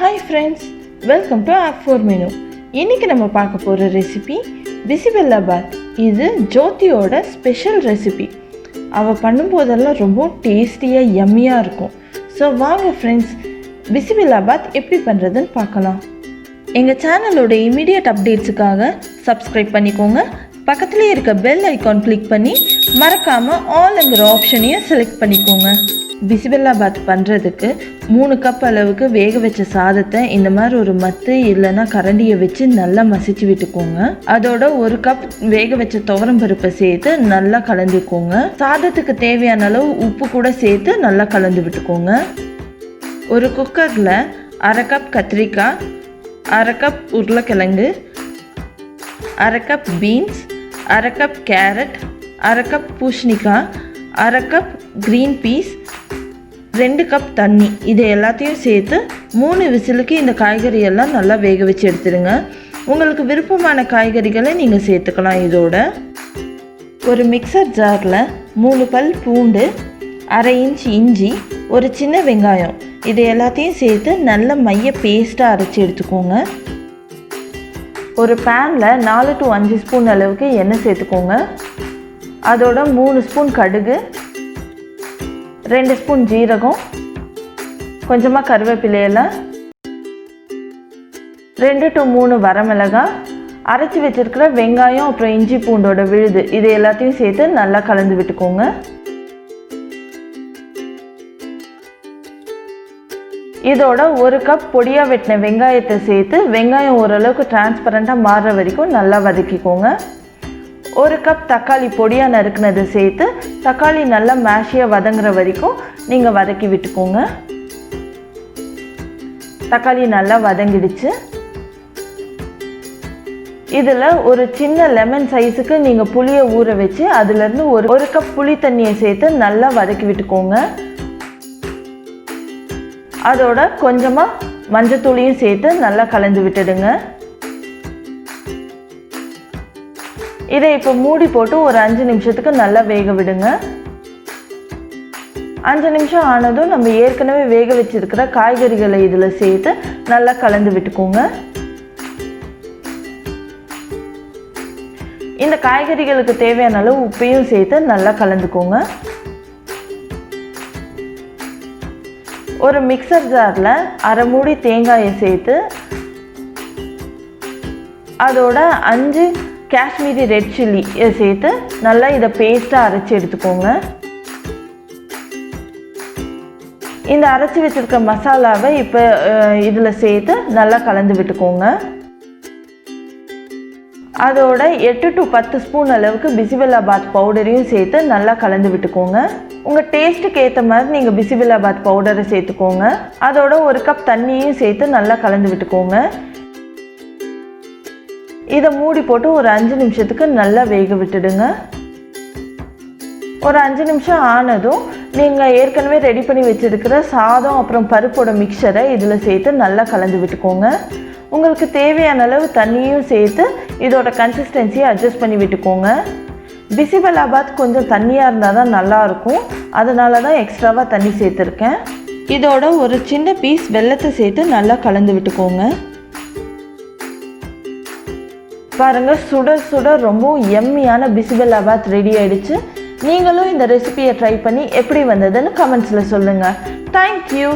Hi friends, welcome to Ap4Menu. இன்னைக்கு நம்ம பார்க்க போற ரெசிபி Bisibelebath. இது ஜோதியோட ஸ்பெஷல் ரெசிபி. அவ பண்ணும்போதெல்லாம் ரொம்ப டேஸ்டியா யம்மியா இருக்கும். ஸோ வாங்க ஃப்ரெண்ட்ஸ், Bisibelebath எப்படி பண்ணுறதுன்னு பார்க்கலாம். எங்கள் சேனலோட இமீடியட் அப்டேட்ஸுக்காக சப்ஸ்கிரைப் பண்ணிக்கோங்க. பக்கத்துலேயே இருக்க பெல் ஐக்கான் கிளிக் பண்ணி மறக்காமல் ஆல்ங்கிற ஆப்ஷனையும் செலக்ட் பண்ணிக்கோங்க. Bisibelebath பண்ணுறதுக்கு 3 கப் அளவுக்கு வேக வச்ச சாதத்தை இந்த மாதிரி ஒரு மத்து இல்லைன்னா கரண்டியை வச்சு நல்லா மசிச்சு விட்டுக்கோங்க. அதோட 1 கப் வேக வச்ச துவரம் பருப்பை சேர்த்து நல்லா கலந்துக்கோங்க. சாதத்துக்கு தேவையான அளவு உப்பு கூட சேர்த்து நல்லா கலந்து விட்டுக்கோங்க. ஒரு குக்கரில் 1/2 கப் கத்திரிக்காய், 1/2 கப் உருளைக்கிழங்கு, 1/2 cup beans, 1/2 cup carrot, 1/2 cup பூசணிக்காய், 1/2 கப் க்ரீன் பீஸ், 2 கப் தண்ணி, இது எல்லாத்தையும் சேர்த்து 3 விசிலுக்கு இந்த காய்கறியெல்லாம் நல்லா வேக வச்சு எடுத்துடுங்க. உங்களுக்கு விருப்பமான காய்கறிகளை நீங்கள் சேர்த்துக்கலாம். இதோட ஒரு மிக்சர் ஜாரில் 3 பல் பூண்டு, 1/2 இன்ச் இஞ்சி, ஒரு சின்ன வெங்காயம், இது எல்லாத்தையும் சேர்த்து நல்ல மைய பேஸ்ட்டாக அரைச்சி எடுத்துக்கோங்க. ஒரு பேனில் 4 to 5 ஸ்பூன் அளவுக்கு எண்ணெய் சேர்த்துக்கோங்க. அதோட 3 ஸ்பூன் கடுகு, 2 ஸ்பூன் ஜீரகம், கொஞ்சமாக கருவேப்பிலையில, 2 to 3 வரமிளகாய், அரைச்சி வச்சுருக்கிற வெங்காயம் அப்புறம் இஞ்சி பூண்டோட விழுது, இது எல்லாத்தையும் சேர்த்து நல்லா கலந்து விட்டுக்கோங்க. இதோட 1 கப் பொடியாக வெட்டின வெங்காயத்தை சேர்த்து வெங்காயம் ஓரளவுக்கு டிரான்ஸ்பரண்ட்டாக மாறுற வரைக்கும் நல்லா வதக்கிக்கோங்க. 1 கப் தக்காளி பொடியாக நறுக்குனதை சேர்த்து தக்காளி நல்லா மேஷியாக வதங்குற வரைக்கும் நீங்கள் வதக்கி விட்டுக்கோங்க. தக்காளி நல்லா வதங்கிடுச்சு. இதில் ஒரு சின்ன லெமன் சைஸுக்கு நீங்கள் புளியை ஊற வச்சு அதுலேருந்து 1 கப் புளி தண்ணியை சேர்த்து நல்லா வதக்கி விட்டுக்கோங்க. அதோட கொஞ்சமாக மஞ்சத்தூளையும் சேர்த்து நல்லா கலந்து விட்டுடுங்க. இதை இப்போ மூடி போட்டு ஒரு 5 நிமிஷத்துக்கு நல்லா வேக விடுங்க. 5 நிமிஷம் ஆனதும் நம்ம ஏற்கனவே வேக வச்சிருக்கிற காய்கறிகளை இதில் சேர்த்து நல்லா கலந்து விட்டுக்கோங்க. இந்த காய்கறிகளுக்கு தேவையான அளவு உப்பையும் சேர்த்து நல்லா கலந்துக்கோங்க. ஒரு மிக்சர் ஜாரில் 1/2 மூடி தேங்காயை சேர்த்து அதோட 5 காஷ்மீரி ரெட் சில்லி சேர்த்து நல்லா இதை பேஸ்ட்டாக அரைச்சி எடுத்துக்கோங்க. இந்த அரைச்சி வச்சுருக்க மசாலாவை இப்போ இதில் சேர்த்து நல்லா கலந்து விட்டுக்கோங்க. அதோட 8 to 10 ஸ்பூன் அளவுக்கு Bisibelebath பவுடரையும் சேர்த்து நல்லா கலந்து விட்டுக்கோங்க. உங்கள் டேஸ்ட்டுக்கு ஏற்ற மாதிரி நீங்கள் Bisibelebath பவுடரை சேர்த்துக்கோங்க. அதோட 1 கப் தண்ணியும் சேர்த்து நல்லா கலந்து விட்டுக்கோங்க. இதை மூடி போட்டு ஒரு 5 நிமிஷத்துக்கு நல்லா வேக விட்டுடுங்க. ஒரு 5 நிமிஷம் ஆனதும் நீங்கள் ஏற்கனவே ரெடி பண்ணி வச்சுருக்கிற சாதம் அப்புறம் பருப்போட மிக்சரை இதில் சேர்த்து நல்லா கலந்து விட்டுக்கோங்க. உங்களுக்கு தேவையான அளவு தண்ணியும் சேர்த்து இதோட கன்சிஸ்டன்சியை அட்ஜஸ்ட் பண்ணி விட்டுக்கோங்க. Bisibelebath கொஞ்சம் தண்ணியாக இருந்தால் தான் நல்லாயிருக்கும், அதனால தான் எக்ஸ்ட்ராவாக தண்ணி சேர்த்துருக்கேன். இதோட ஒரு சின்ன பீஸ் வெல்லத்தை சேர்த்து நல்லா கலந்து விட்டுக்கோங்க. பாருங்கள், சுட சுட ரொம்ப யம்மியான Bisibelebath ரெடி ஆகிடுச்சு. நீங்களும் இந்த ரெசிபியை ட்ரை பண்ணி எப்படி வந்ததுன்னு கமெண்ட்ஸில் சொல்லுங்கள். தேங்க்யூ.